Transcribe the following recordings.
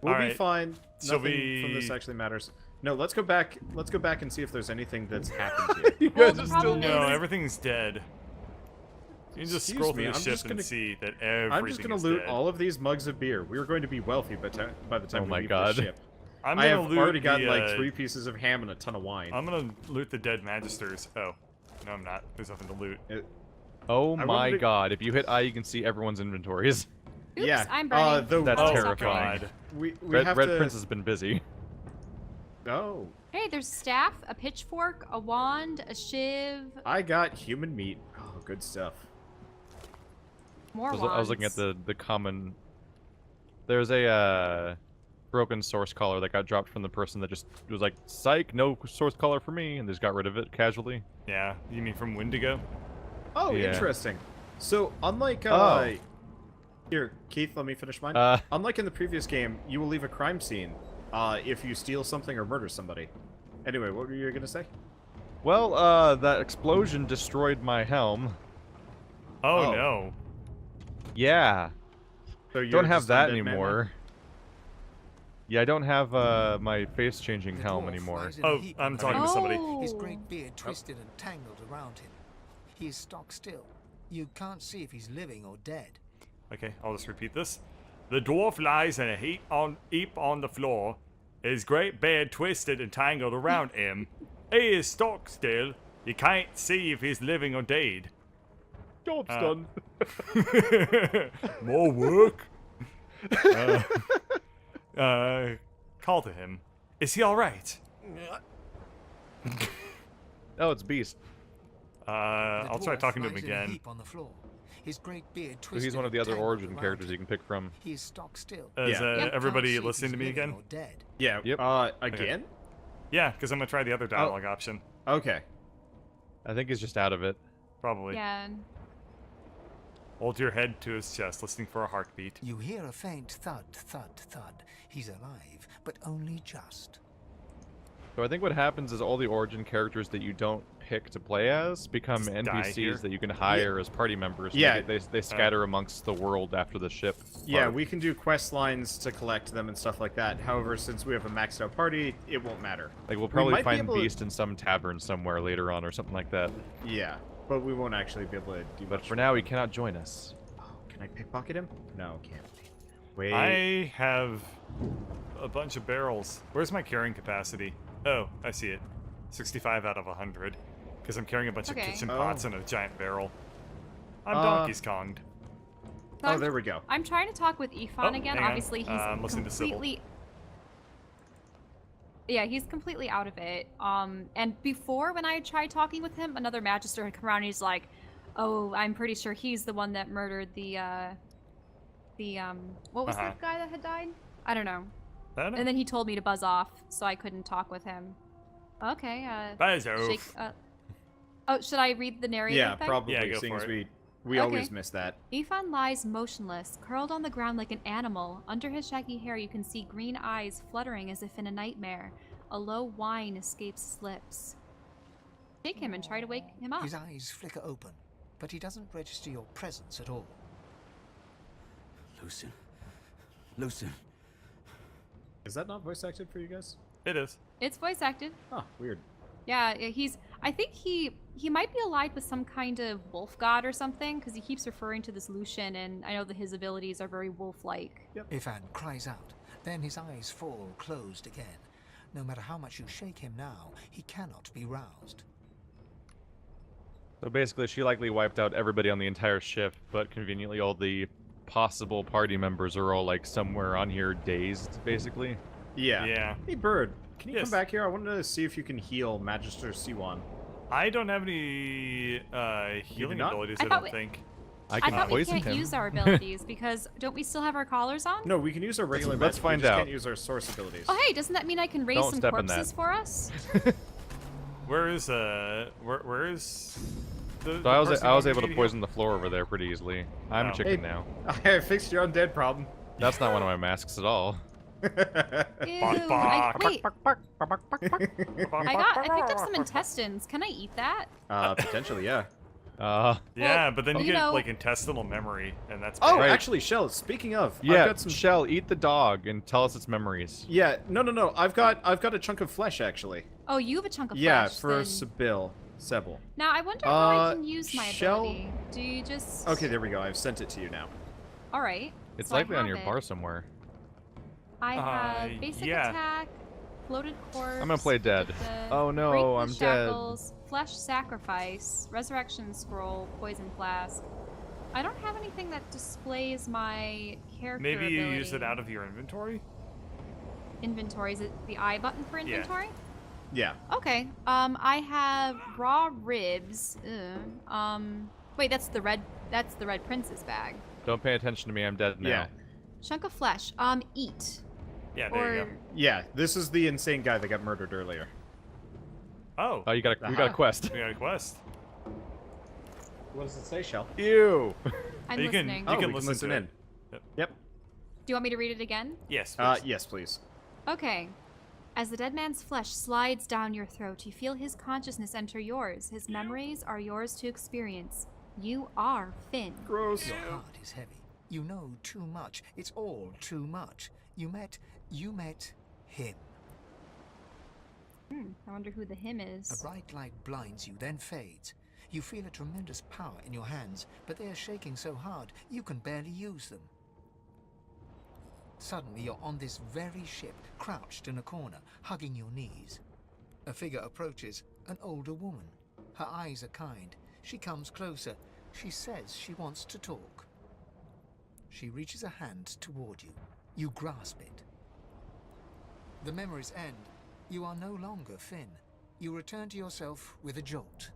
We'll All be fine. Shall Nothing from this actually matters. No, let's go back. Let's go back and see if there's anything that's happened here. You Well, guys the are still problem No, is- everything's dead. You can just Excuse scroll me, through the I'm ship just and gonna- see that everything I'm just gonna is loot dead. all of these mugs of beer. We're going to be wealthy by the time Oh we my leave the God. ship. I'm I gonna have loot already gotten the, like 3 pieces of ham and a ton of wine. I'm gonna loot the dead magisters. Oh, no, I'm not. There's nothing to loot. Oh I my wanted to- god, if you hit I, you can see everyone's inventories. Oops, yeah, I'm burning. That's Oh, terrifying. God. we Red have to. Prince has been busy. Oh, Hey, there's staff, a pitchfork, a wand, a shiv, I got human meat. Oh, good stuff. more wands. I was looking at the common... There's a broken source collar that got dropped from the person that just was like, psych, no source collar for me, and just got rid of it casually. Yeah, you mean from Wendigo? Oh, Yeah. interesting. So, unlike Oh. here, Keith, let me finish mine. Unlike in the previous game, you will leave a crime scene if you steal something or murder somebody. Anyway, what were you gonna say? Well, that explosion destroyed my helm. Oh, Oh. no. Yeah. So you're Don't have just that undead man anymore. Yeah, I don't have my face-changing The helm dwarf anymore. lies in a Oh, heap I'm on the talking to ground. somebody. His Oh. great beard twisted and tangled around him. He is stock still. You can't see if he's living or dead. Okay, I'll just repeat this. The dwarf lies in a heap on the floor. His great beard twisted and tangled around him. He is stock still. You can't see if he's living or dead. Job's done. More work? Call to him. Is he alright? Oh, it's Beast. The I'll try dwarf talking to him lies in a again. heap on the floor. His great beard So twisted he's one of the and other tangled origin around characters him. you can pick from. He is stock still. Is Yeah. Yep. everybody Can't see if listening to he's me living again? or dead. Yeah. Yep. Again? Yeah, because I'm gonna try the other dialogue option. Okay. I think he's just out of it. Probably. Yeah. Hold your head to his chest, listening for a heartbeat. You hear a faint thud, thud, thud. He's alive, but only just. So I think what happens is all the origin characters that you don't pick to play as become Just die here? NPCs that you can hire as party members. and Yeah. They scatter amongst the world after the ship. Yeah, part. we can do quest lines to collect them and stuff like that. However, since we have a maxed out party, it won't matter. Like, we'll we probably might be find able to- Beast in some tavern somewhere later on or something like that. Yeah, but we won't actually be able to do But much. for now, he cannot join us. Oh, can I pickpocket him? No, can't. Wait. I have a bunch of barrels. Where's my carrying capacity? Oh, I see it. 65 out of 100. Because I'm carrying a bunch Okay. of kitchen Oh. pots and a giant barrel. I'm Uh, Donkey's Konged. So Oh, I'm, there we go. I'm trying to talk with Ifan Oh, again. hang on. Obviously, he's I'm listening to Sybil. completely. Yeah, he's completely out of it. And before, when I tried talking with him, another magister had come around and he's like, "Oh, I'm pretty sure he's the one that murdered what was Uh-huh. the guy that had died? I don't know." I don't know. And then he told me to buzz off, so I couldn't talk with him. Okay. Buzz off. Shake, oh, should I read the narrator? Yeah, thing? probably. Yeah, go seeing for as it. we always Okay. miss that. Ifan lies motionless, curled on the ground like an animal. Under his shaggy hair, you can see green eyes fluttering as if in a nightmare. A low whine escapes his lips. Take him and try to wake him up. His eyes flicker open, but he doesn't register your presence at all. Lucien. Lucien. Is that not voice acted for you guys? It is. It's voice acted. Oh, weird. Yeah, he's. I think he might be allied with some kind of wolf god or something, because he keeps referring to this Lucian, and I know that his abilities are very wolf-like. Ifan cries out. Then his eyes fall closed again. No matter how much you shake him now, he cannot be roused. So basically, she likely wiped out everybody on the entire ship, but conveniently all the possible party members are all, like, somewhere on here dazed, basically. Yeah. Yeah. Hey, Bird, can you Yes. come back here? I wanted to see if you can heal Magister Siwan. I don't have any healing not? abilities, I I thought don't we- think. I I can thought we poison can't him. use our abilities, because don't we still have our collars on? No, we can use our regular let's magic, find we just out. can't use our source abilities. Oh, hey, doesn't that mean I can raise Don't some step in that. corpses for us? Where is where is the So I was person able to who- poison the floor over there pretty easily. I'm Oh. chicken Hey. now. I fixed your undead problem. That's not one of my masks at all. Ew, bark. wait, I picked up some intestines. Can I eat that? Potentially, yeah. Yeah, but then you you get know- like intestinal memory, and that's Oh, bad. Right. actually, Shell. Speaking of, I've Yeah, got some. Shell, eat the dog and tell us its memories. Yeah, no. I've got a chunk of flesh actually. Oh, you have a chunk of Yeah, flesh. for then... Sebel. Now, I wonder how I Uh, can use my Shell- ability. Do you just... Okay, there we go. I've sent it to you now. All right. It's so I likely on have your it. bar somewhere. I have basic yeah. attack, floated corpse. I'm gonna play dead. Oh no, break the I'm dead. shackles, flesh sacrifice, resurrection scroll, poison flask. I don't have anything that displays my character Maybe you ability. use it out of your inventory? Inventory. Is it the I button for Yeah. inventory? Yeah. Okay. I have raw ribs. Wait, that's the red prince's bag. Don't pay attention to me, I'm dead now. Yeah. Chunk of flesh. Eat. Yeah, there you Or go. Yeah, this is the insane guy that got murdered earlier. Oh, Oh, we got a quest. we got a quest. What does it say, Shell? Ew. I'm You can- listening. you Oh, can we listen to in. it. Yep. Yep. Do you want me to read it again? Yes, please. Yes, please. Okay. As the dead man's flesh slides down your throat, you feel his consciousness enter yours. His memories are yours to experience. You are Finn. Gross. Your heart is heavy. You know too much. It's all too much. You met him. I wonder who the him is. A bright light blinds you, then fades. You feel a tremendous power in your hands, but they are shaking so hard you can barely use them. Suddenly you're on this very ship, crouched in a corner, hugging your knees. A figure approaches, an older woman. Her eyes are kind. She comes closer. She says she wants to talk. She reaches a hand toward you. You grasp it. The memories end. You are no longer Finn. You return to yourself with a jolt.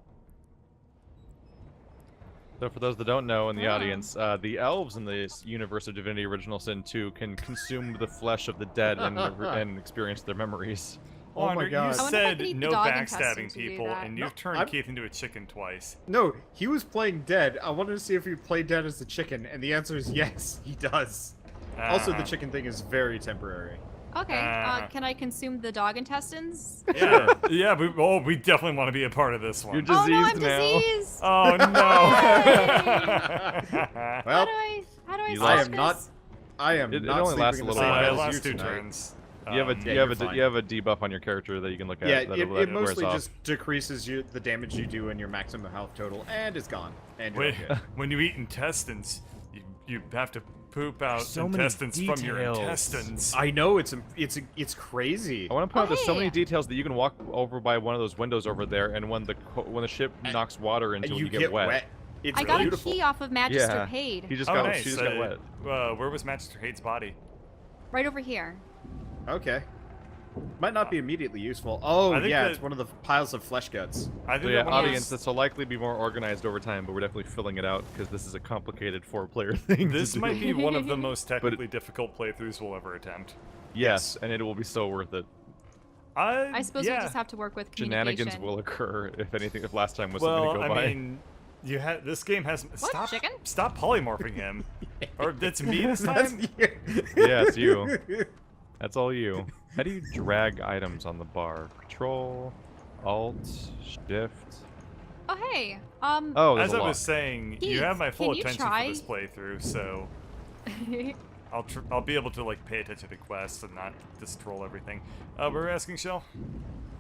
So for those that don't know in the audience, the elves in this universe of Divinity Original Sin 2 can consume the flesh of the dead and experience their memories. Oh my Wander, God. you I wonder if I said can eat the no dog backstabbing intestines to do people, that. and No, you've turned I'm- Keith into a chicken twice. No, he was playing dead. I wanted to see if he played dead as the chicken, and the answer is yes, he does. Also, the Uh-huh. chicken thing is very temporary. Okay. Uh-huh. Can I consume the dog intestines? Yeah, yeah, we definitely want to be a part of this one. You're Oh no, I'm diseased now. diseased. Oh no! Well, How do I You stop I lost- am not. this? I am It not only lasts sleeping a in the little same while. bed the as last you two tonight. turns. You have a yeah, you're fine. you have a debuff on your character that you can look at. Yeah, that it wears mostly off. just decreases the damage you do and your maximum health total, and it's gone. And you're When, okay. when you eat intestines, you have to poop out So many intestines from your details. intestines. I know it's crazy. I want to point out there's so hey. many details that you can walk over by one of those windows over there, and when the ship knocks water into it, You you get wet. It's I got beautiful. a key off of Magister Yeah. Paid. He just Oh, got nice. she just got wet. Where was Magister Hade's body? Right over here. Okay. Might not be immediately useful. Oh I think yeah, that- it's one of the piles of flesh guts. I So think yeah, that one audience, was- this will likely be more organized over time, but we're definitely filling it out because this is a complicated 4-player thing. to This do. might be one of the most technically difficult playthroughs we'll ever attempt. Yes, and it will be so worth it. I suppose yeah. we just have to work with communication. Shenanigans will occur if anything. If last time was Well, something to go I by. mean, this game has stop chicken? stop polymorphing him, or that's me this That's time. Yeah, it's you. That's all you. How do you drag items on the bar? Control, Alt, Shift. Oh hey. Oh, there's As a I lock. was saying, you Keith, have my full can you attention try? for this playthrough, so I'll be able to like pay attention to quests and not just troll everything. We're asking Shell.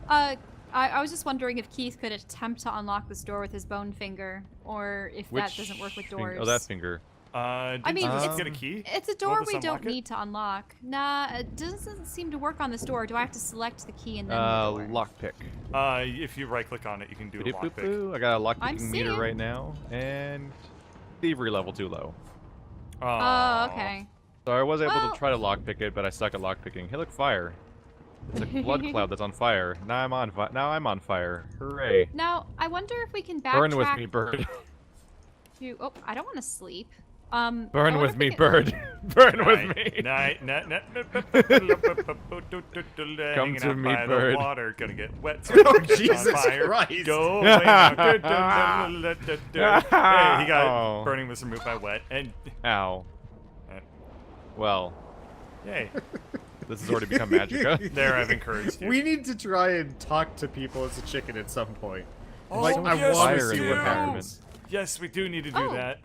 I was just wondering if Keith could attempt to unlock this door with his bone finger, or if that doesn't work with doors. Oh, that finger. Did mean, you it's- get a key? It's a Will door this we don't unlock it? need to unlock. Nah, it doesn't seem to work on this door. Do I have to select the key and then the door? Lockpick. If you right click on it, you can do a lockpick. Boop-boop-boo. I got a I'm lockpicking meter seeing. right now, and thievery level too low. Oh, okay. So I was able Well- to try to lockpick it, but I suck at lockpicking. Hey, look, fire! It's a blood cloud that's on fire. Now I'm on fire. Hooray! Now, I wonder if we can backtrack Burn with me, bird. to... Oh, I don't want to sleep. Burn I wonder with if we me, can- bird. Burn with me. Come to me, by bird. The water, gonna get wet. Oh, It's on Jesus fire. Christ. Go away now. Hey, he got Oh. burning was removed by wet, and Ow. Well, yay, this has already become Magica. there I've encouraged you. We need to try and talk to people as a chicken at some point. Oh, Like, I yes, want we to see do. what happens. Yes, we do need to do Oh. that.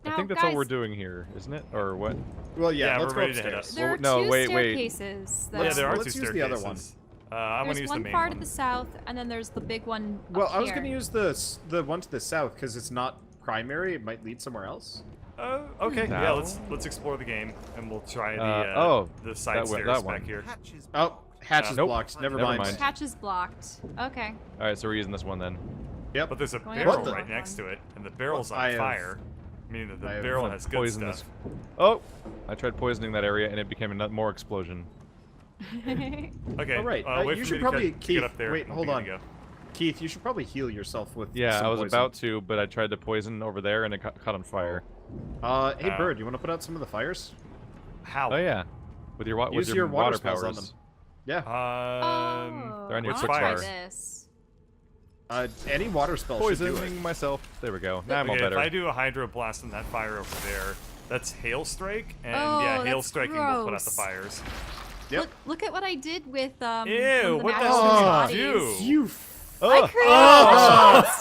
I Now, think that's guys, all we're doing here, isn't it? Or what? Well, yeah, Yeah, let's we're go ready to head upstairs. There are No, two wait. staircases. Yeah, that- there are let's two use the other one. staircases. I want There's to use one the main far one. to the south, and then there's the big one. Well, up I was here. going to use the one to the south because it's not primary. It might lead somewhere else. Okay. Yeah, Now? let's explore the game, and we'll try the side that stairs one. back here. Hatches Oh, hatch is Nope. blocked. Never Never mind. mind. Hatch is blocked. Okay. All right, so we're using this one then. Yep. But there's a Going barrel up the- right next to it, and the barrel's I on have- fire. Meaning that I the have barrel has good Poison stuff. this. Oh, I tried poisoning that area and it became a more explosion. Okay. All right. Wait you for should me to probably get Keith. up there. Wait, and hold be good on. to go. Keith, you should probably heal yourself with. Yeah, some I was poison. about to, but I tried to poison over there and it caught on fire. Hey, Bird, you want to put out some of the fires? How? Oh yeah, with your Use with your water water spells on powers. them. Yeah. Oh, they're on your I'll quick try bar. this. Any water spell should do it. Poisoning myself. There we go. Now I'm all Okay, better. if I do a hydro blast on that fire over there, that's hail strike, and Oh, yeah, hail that's striking will put out the gross. fires. Yep. Look at what I did with one Ew, of the what the magic hell did you bodies. do? You. I created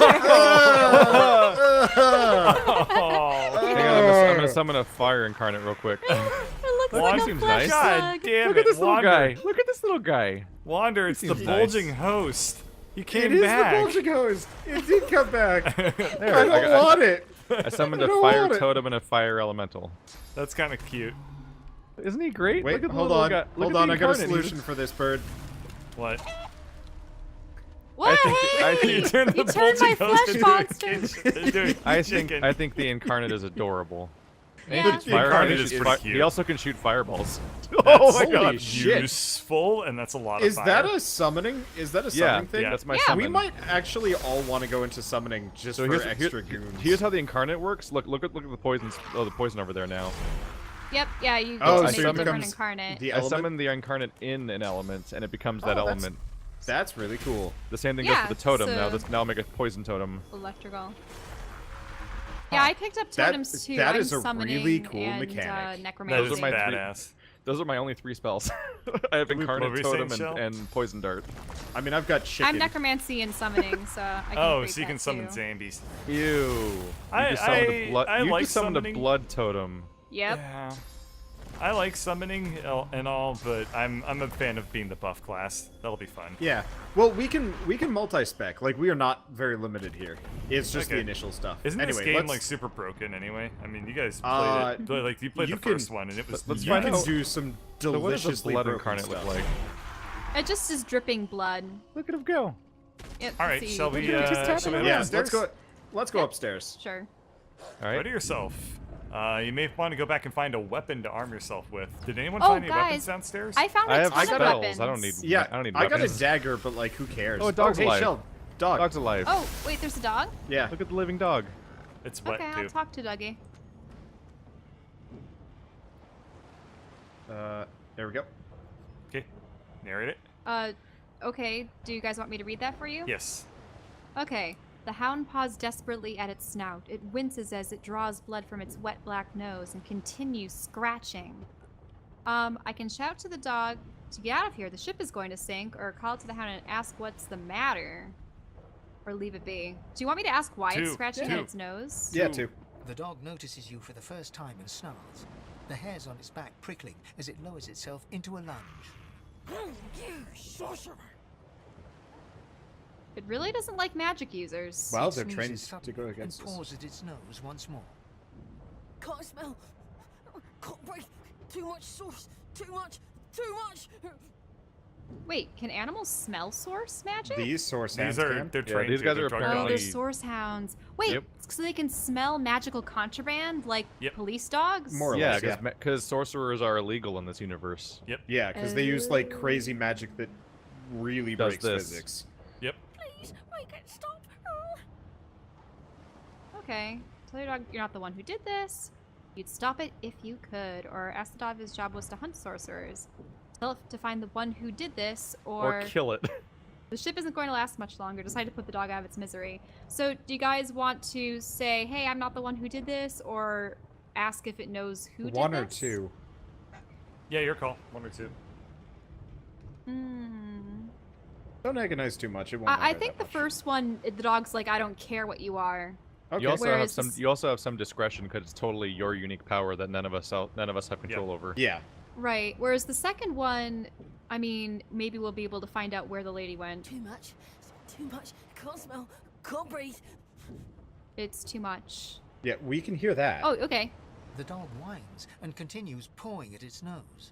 Oh, Hang on, I'm gonna summon a fire incarnate real quick. It looks Well, like that a seems flesh nice. God bug. damn Look it, at this little Wander. guy. Look at this little guy. Wander, it's the Seems nice. bulging host. He It came is back. the bulging hose. It did come back. There, I don't want it. I summoned I a don't fire want it. totem and a fire elemental. That's kind of cute. Isn't he great? Wait, Look at the hold little on. guy. Look Hold at on. the I got a incarnate. He's- solution for this, Bird. What? What? I You think- turned the You turned my bulging host flesh into a monster. into a chicken. I think the incarnate is adorable. And Yeah. shoots fire- incarnate and is shoots pretty fi- cute. He also can shoot fireballs. Oh my That's god. Shit. useful, and that's a lot of Is fire. that a summoning? Is that a Yeah, summoning thing? yeah. That's my Yeah. summon. We might actually all want to go into summoning just So for here's, extra goons. here's how the incarnate works. Look at the poisons. Oh, the poison over there now. Yep, yeah, you Oh, get so to it make a different becomes incarnate. the I element. summon the incarnate in an element, and it becomes that Oh, that's- element. That's really cool. The same thing Yeah, goes for the totem. so- Now I'll make a poison totem. Electrical. Yeah, I picked up That- totems too. that I'm is a summoning really cool and, mechanic. That necromancy. is my three- badass. Those are my only 3 spells. I have What incarnate, were you totem, saying, Shell? and poison dart. I mean, I've got chicken. I'm necromancy and summoning, so I can Oh, create so you that can summon too. Ew. zombies. You I- just summoned I- a blood. I You like just summoned summoning. a blood totem. Yep. Yeah. I like summoning and all, but I'm a fan of being the buff class. That'll be fun. Yeah. Well, we can multi-spec. Like, we are not very limited here. It's just the Okay. initial stuff. Isn't anyway, this game let's, like super broken anyway? I mean, you guys played it. Like you played you the can- first one, and it was. let's you find can out- do some So what does deliciously a blood broken incarnate stuff. look like? It just is dripping blood. Look at him go. Yep, All right, see, shall we? Just tap Shall we it. head Yeah, downstairs? let's go upstairs. Sure. All right. Ready yourself. You may want to go back and find a weapon to arm yourself with. Did anyone Oh, find any weapons guys, downstairs? I found a I have ton of spells. weapons. I don't need. Yeah, I don't need I got a weapons. dagger, but like, who cares? Oh, a dog's hey, alive. Shell, dog. Dog's alive. Oh, wait, there's a dog? Yeah. Look at the living dog. It's wet Okay, too. I'll talk to Dougie. There we go. Okay, narrate it. Okay, do you guys want me to read that for you? Yes. Okay. The hound paws desperately at its snout. It winces as it draws blood from its wet black nose and continues scratching. I can shout to the dog to get out of here. The ship is going to sink, or call to the hound and ask what's the matter. Or leave it be. Do you want me to ask why it's Two. scratching Two. at its nose? Yeah, too. The dog notices you for the first time and snarls, the hairs on its back prickling as it lowers itself into a lunge. It really doesn't like magic users. Wow, It they're sneezes trained to suddenly go and against us. paws at its nose once more. Can't smell. Can't breathe. Too much sauce. Too much. Too much. Wait, can animals smell source magic? These source hands These are can. they're trained. these to, guys they're are drugged Oh, out. they're apparently- source hounds. Wait, Yep. so they can smell magical contraband like Yep. police dogs? More or Yeah, less, because sorcerers are illegal in this universe. Yeah, because they use like crazy magic that really Does breaks this. physics. Yep. Please make it stop. Okay. Tell your dog you're not the one who did this. You'd stop it if you could, or ask the dog if his job was to hunt sorcerers. Tell it to find the one who did this, Or kill it. the ship isn't going to last much longer. Decide to put the dog out of its misery. So, do you guys want to say, "Hey, I'm not the one who did this," or ask if it knows who did this? One or two. Yeah, your call. 1 or 2. Hmm. Don't agonize too much. It won't. I matter think that the much. first one, the dog's like, "I don't care what you are." Okay. You also have Whereas some. this- You also have some discretion because it's totally your unique power that none of us have control over. Yeah. Right. Whereas the second one, I mean, maybe we'll be able to find out where the lady went. Too much. Too much. Can't smell. Can't breathe. It's too much. Yeah, we can hear that. Oh, okay. The dog whines and continues pawing at its nose.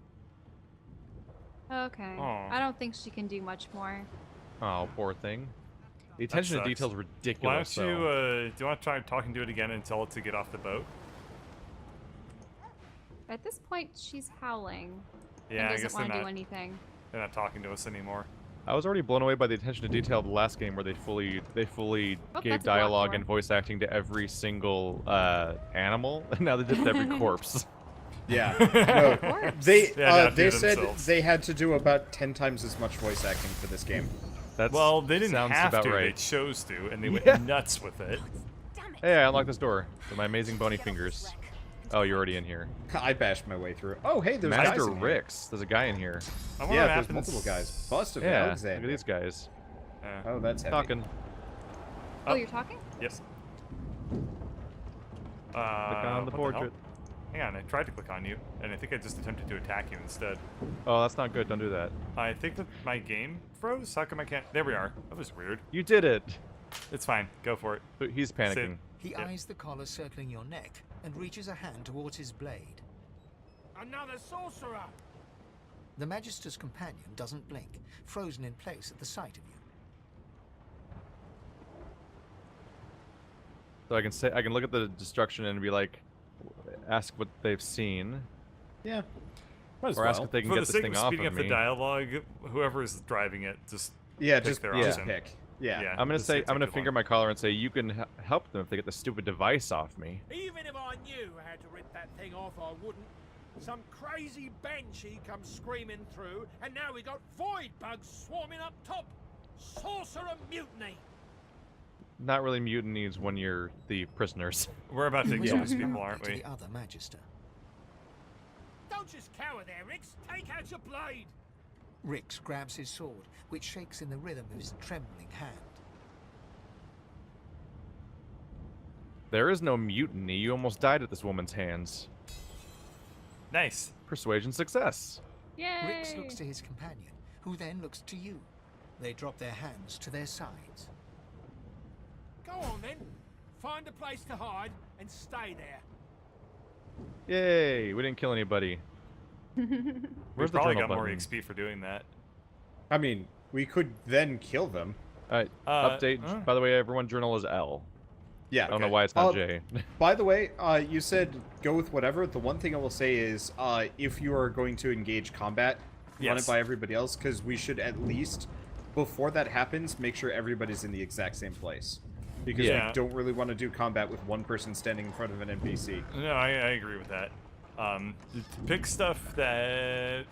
Okay. Aw. I don't think she can do much more. Oh, poor thing. The attention to sucks. detail is Why ridiculous. don't you, though. do you want to try talking to it again and tell it to get off the boat? At this point, she's howling Yeah, and I doesn't guess they're want to do not, anything. they're not talking to us anymore. I was already blown away by the attention to detail of the last game, where they fully Oh, gave that's a blocked dialogue door. and voice acting to every single animal, and now they did it to every corpse. Yeah. No, Corpse. they Yeah, now do they it said themselves. they had to do about 10 times as much voice acting for this game. That's Well, they didn't sounds have about to. They right. chose to, and they went Yeah. nuts with it. Damn it. Hey, I unlocked this door with my amazing bony fingers. Oh, you're already in here. I bashed my way through. Oh, hey, there's Master guys in here. Ricks. There's a guy in here. I wonder Yeah, what there's happens. multiple guys. Bust of Yeah, look Alexander. at these guys. Oh, that's heavy. Talking. Oh, you're talking? Yes. Click on the what hell? portrait. Hang on, I tried to click on you, and I think I just attempted to attack you instead. Oh, that's not good. Don't do that. I think that my game froze. How come I can't? There we are. That was weird. You did it. It's fine. Go for it. But he's panicking. He Yeah. eyes the collar circling your neck and reaches a hand towards his blade. Another sorcerer! The Magister's companion doesn't blink, frozen in place at the sight of you. So I can look at the destruction and be like, ask what they've seen, Yeah. Might as or ask well. if they can For get the this sake thing of off speeding of up the me. dialogue, whoever is driving it, just Yeah, pick just their just option. pick. Yeah. Yeah. I'm gonna Just say take I'm gonna the finger one. my collar and say you can help them if they get the stupid device off me. Even if I knew how to rip that thing off, I wouldn't. Some crazy banshee comes screaming through, and now we got void bugs swarming up top. Sorcerer mutiny! Not really mutinies when you're the prisoners. We're about to He kill whispers these people, proudly aren't to we? the other Magister. Don't just cower there, Rix. Take out your blade. Rix grabs his sword, which shakes in the rhythm of his trembling hand. There is no mutiny. You almost died at this woman's hands. Nice. Persuasion success. Yay! Rix looks to his companion, who then looks to you. They drop their hands to their sides. Go on then. Find a place to hide and stay there. Yay! We didn't kill anybody. We Where's the probably journal got more button? XP for doing that. I mean, we could then kill them. Alright, update. By the way, everyone, journal is L. Yeah. I don't know Okay. why it's not J. By the way, you said go with whatever. The one thing I will say is, if you are going to engage combat, run it Yes. by everybody else, because we should at least, before that happens, make sure everybody's in the exact same place. Because Yeah. we don't really want to do combat with one person standing in front of an NPC. No, I agree with that. Pick stuff that,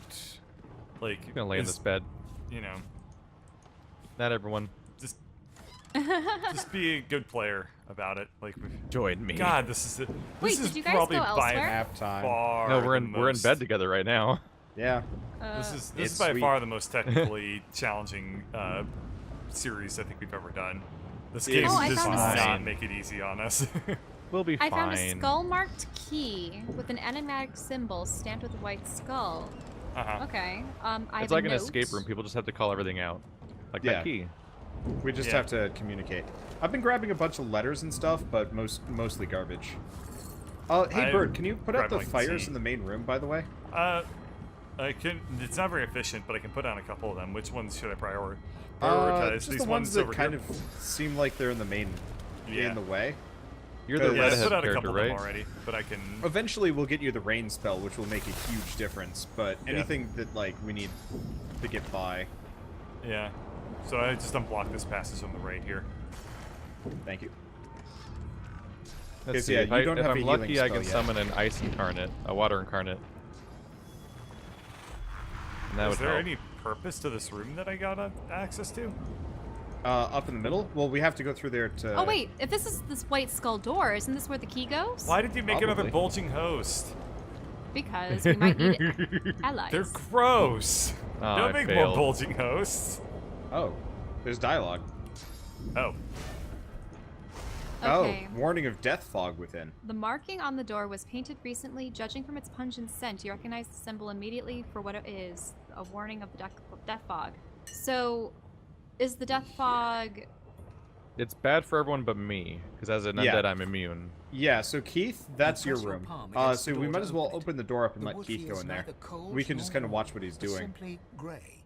like, I'm gonna lay in is, this bed. you know, Not everyone. just be a good player about it. Like, Join me. God, this is Wait, this did is you guys probably go by elsewhere? Halftime. far. No, the we're in most, bed together right now. Yeah. This is It's by sweet. far the most technically challenging series I think we've ever done. This It's game Oh, I does found a not sign. make it easy on us. We'll be I fine. found a skull-marked key with an enigmatic symbol stamped with a white skull. Uh-huh. Okay. I have It's like a an note. escape room. People just have to call everything out. Like Yeah. that key. We just Yeah. have to communicate. I've been grabbing a bunch of letters and stuff, but mostly garbage. Hey, I Bird, can you put out grabbed, the like, fires tea. in the main room, by the way? I can. It's not very efficient, but I can put on a couple of them. Which ones should I prioritize? Just These the ones that over kind here? of seem like they're in the main, Yeah. in the way. You're the Yeah, I redhead put out a character, couple right? of them already, but I can. Eventually, we'll get you the rain spell, which will make a huge difference. But Yeah. anything that like we need to get by, Yeah. So I just unblock this passage on the right here. thank you. Let's Yes, see. yeah, if you don't if have I'm a lucky, healing I can spell yet. summon an ice incarnate, a water incarnate. And that Is would there help. any purpose to this room that I got access to? Up in the middle. Well, we have to go through there to. Oh wait, if this is this white skull door, isn't this where the key goes? Why did you make another Probably. bulging host? Because we might need allies. They're gross. Oh, I Don't make more failed. bulging hosts. Oh, there's dialogue. Oh. Okay. Oh, warning of death fog within. The marking on the door was painted recently. Judging from its pungent scent, you recognize the symbol immediately for what it is, a warning of the death fog. So, is the death fog... It's bad for everyone but me, because as an Yeah. undead, I'm immune. Yeah, so Keith, that's your press your room. palm against So the we door might to as well open it. open the door up and The let wood Keith go feels in there. neither cold We can just nor kind of watch warm, what he's but doing. Simply grey.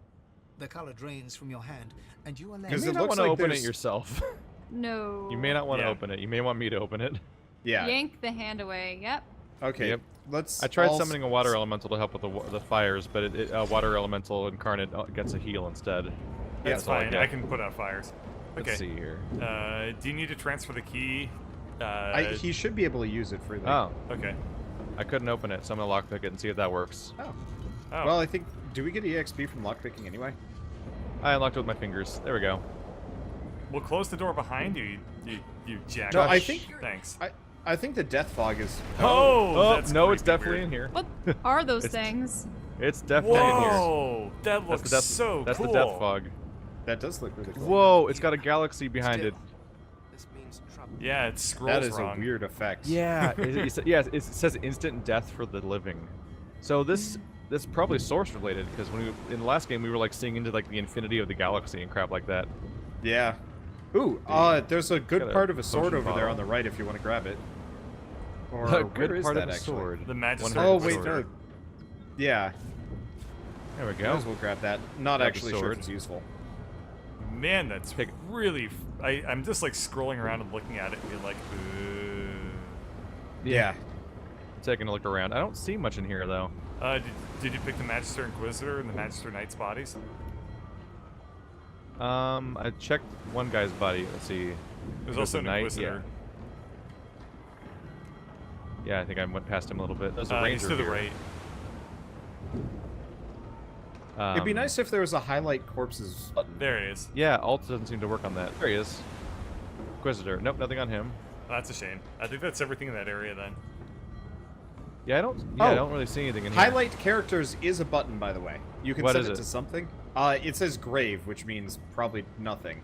The color drains from your hand, and you are left. You 'Cause may it not looks want to like open there's- it yourself. No. You may not want to Yeah. open it. You may want me to open it. Yeah. Yank the hand away. Yep. Okay. Yep. Let's. I tried all summoning a water elemental to help with the fires, but water elemental incarnate gets a heal instead. That's That's all I fine. get. I can put out fires. Okay. Let's see here. Do you need to transfer the key? He should be able to use it freely. Oh, Okay. I couldn't open it, so I'm gonna lockpick it and see if that works. Oh. Oh. Well, I think. Do we get EXP from lockpicking anyway? I unlocked it with my fingers. There we go. We'll close the door behind you. You jack. No, I think. Thanks. I think the death fog is. Oh, that's no, it's creepy definitely weird. in here. What are those It's- things? It's definitely in here. Whoa, that That's looks the death, so that's cool. the death fog. That does look really cool. Whoa, it's got a galaxy behind it. This means trouble. Yeah, it scrolls That is wrong. a weird effect. Yeah, it says instant death for the living. So this is probably source related because in the last game we were like seeing into like the infinity of the galaxy and crap like that. Yeah. Ooh, there's a good Got a part of a sword potion over there bottle. on the right if you want to grab it. Or A where good is part that of a actually? sword. The magistrate Oh One-handed wait, sword. no. Yeah. There we Might go. as well grab that. Not Grab the actually sure sword. if it's useful. Man, that's Pick- really. I'm just like scrolling around and looking at it and being like, Yeah. Taking a look around. I don't see much in here though. Did you pick the Magister Inquisitor and the Magister Knight's bodies? I checked one guy's body. Let's see. There's There's also a an knight, Inquisitor. Yeah, I think I went past him a little bit. There's a He's ranger to the here. right. It'd be nice if there was a highlight corpses button. There he is. Yeah, alt doesn't seem to work on that. There he is. Inquisitor. Nope, nothing on him. That's a shame. I think that's everything in that area then. Yeah, I Oh. don't really see anything in here. Highlight characters is a button, by the way. You can What set is it it? to something. It says grave, which means probably nothing.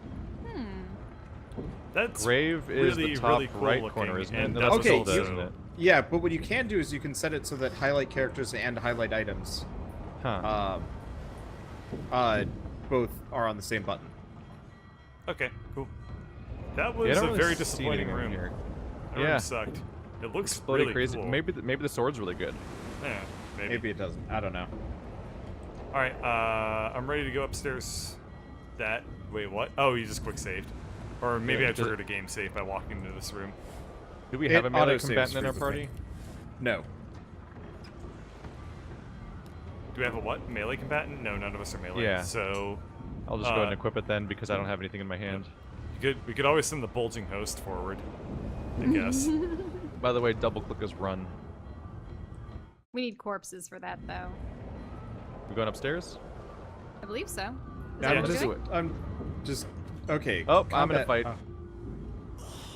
That's Grave is really, the top really cool right looking, corner, isn't it? and No, that's that's Okay, what it does, you- isn't it? Yeah, but what you can do is you can set it so that highlight characters and highlight items, Huh. both are on the same button. okay. Cool. That Yeah, was I don't a really very see disappointing anything in room. here. That Yeah. room sucked. It looks Exploding really crazy. cool. Maybe the sword's really good. Yeah, maybe. Maybe it doesn't. I don't know. All right. I'm ready to go upstairs. Wait, what? Oh, you just quick saved. Or maybe Yeah, I it does- triggered a game save by walking into this room. Do we It have a melee auto-saves combatant in our frequently. party? No. Do we have a what? Melee combatant? No, none of us are melee. Yeah. So I'll just go ahead and equip it then because I don't have anything in my hand. we could always send the bulging host forward. I guess. By the way, double click is run. We need corpses for that, though. We going upstairs? I believe so. Is Yeah, that what just we're do doing? it. I'm just okay. Oh, I'm in a combat- fight.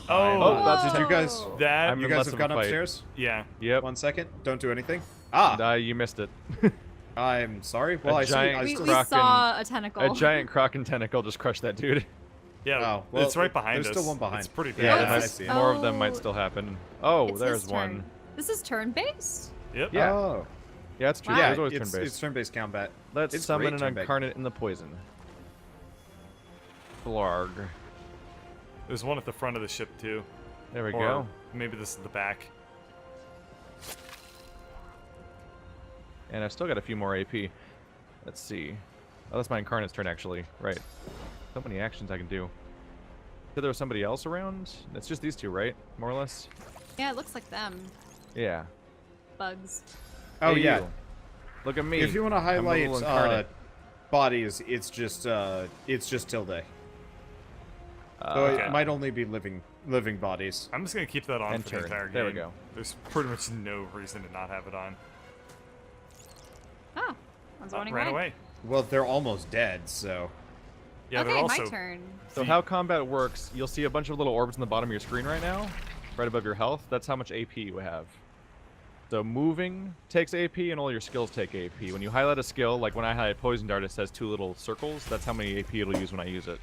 Oh, that's did you guys? that. I'm You in guys less have of a gone fight. upstairs? Yeah. Yep. 1 second. Don't do anything. Ah, You missed it. I'm sorry. Well, I giant- see. We, I still. we Kraken- saw a tentacle. A giant Kraken tentacle just crushed that dude. Yeah. Oh, well, it's right behind us. there's still one behind. It's pretty bad. Yeah, there I might- see it. more of them might Oh. still happen. Oh, It's there's his one. turn. This is turn-based? Yep. Yeah. Oh. Yeah, it's true. Wow. Yeah, There's always it's turn-based. turn-based combat. Let's it's summon great an turn-based. incarnate in the poison. Blarg. There's one at the front of the ship too. There we Or go. maybe this is the back. And I've still got a few more AP. Let's see. Oh, that's my incarnate's turn, actually. Right. So many actions I can do. So there was somebody else around? It's just these two, right? More or less? Yeah, it looks like them. Yeah. Bugs. Oh Hey, yeah. you. Look at me. If you want to I'm a highlight little incarnate. bodies, it's just tilde. So Okay. it might only be living bodies. I'm just gonna keep that on And for turn. the entire game. There we go. There's pretty much no reason to not have it on. Oh, one's running Ran away. Well, they're almost dead, so. Yeah, okay, they're also. my turn. So how combat works, you'll see a bunch of little orbs in the bottom of your screen right now, right above your health. That's how much AP you have. So moving takes AP and all your skills take AP. When you highlight a skill, like when I highlight Poison Dart, it says 2 little circles. That's how many AP it'll use when I use it.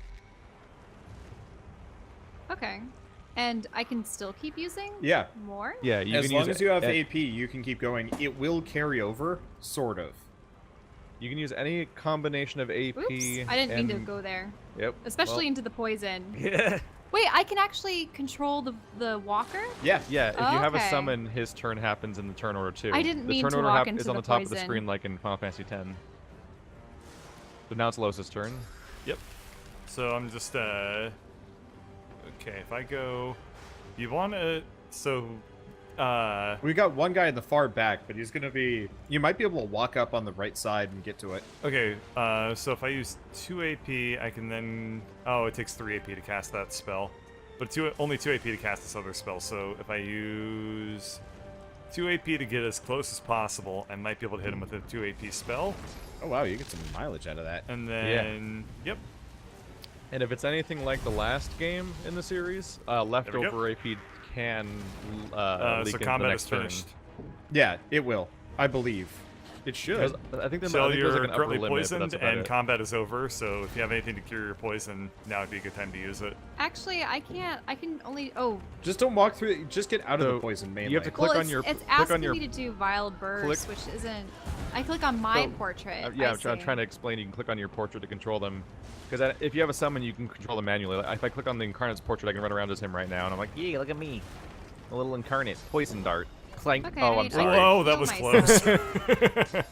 Okay. And I can still keep using Yeah. more? Yeah, you As can long use as you have a- AP, you can keep going. It will carry over, sort of. You can use any combination of AP. Oops, I didn't mean to and- go there. Yep. Especially well, into the poison. Yeah. Wait, I can actually control the walker? Yeah. Yeah, if you have a Okay. summon, his turn happens in the turn order too. I didn't the mean turn to order walk is into on the the top of the poison. screen like in Final Fantasy X. So now it's Los's turn. Yep. So I'm just okay, if I go, you want to, so We got one guy in the far back, but he's gonna be. You might be able to walk up on the right side and get to it. okay, so if I use 2 AP, I can then, oh, it takes 3 AP to cast that spell, but only 2 AP to cast this other spell. So if I use 2 AP to get as close as possible, I might be able to hit him with a 2 AP spell, Oh wow, you get some mileage out of that. and then yep. And if it's anything like the last game in the series, leftover AP can leak So into the combat next is turn. finished. Yeah, it will. I believe. It should. Because I think, So I think there's you're like an upper currently limit, but poisoned, that's about and it. combat is over. So if you have anything to cure your poison, now would be a good time to use it. Actually, I can't. I can only. Oh, Just don't walk through. Just get out of So, the poison mainly. you have to click well, on it's, your it's click asking on your me to do vile burst, which isn't. I click on my So, portrait. yeah, I I'm see. trying to explain. You can click on your portrait to control them. Because if you have a summon, you can control them manually. Like, if I click on the Incarnate's portrait, I can run around as him right now, and I'm like, yeah, look at me, a little Incarnate poison dart. Clank. Okay, Oh, I I'm need- sorry. Whoa, that heal was myself. close.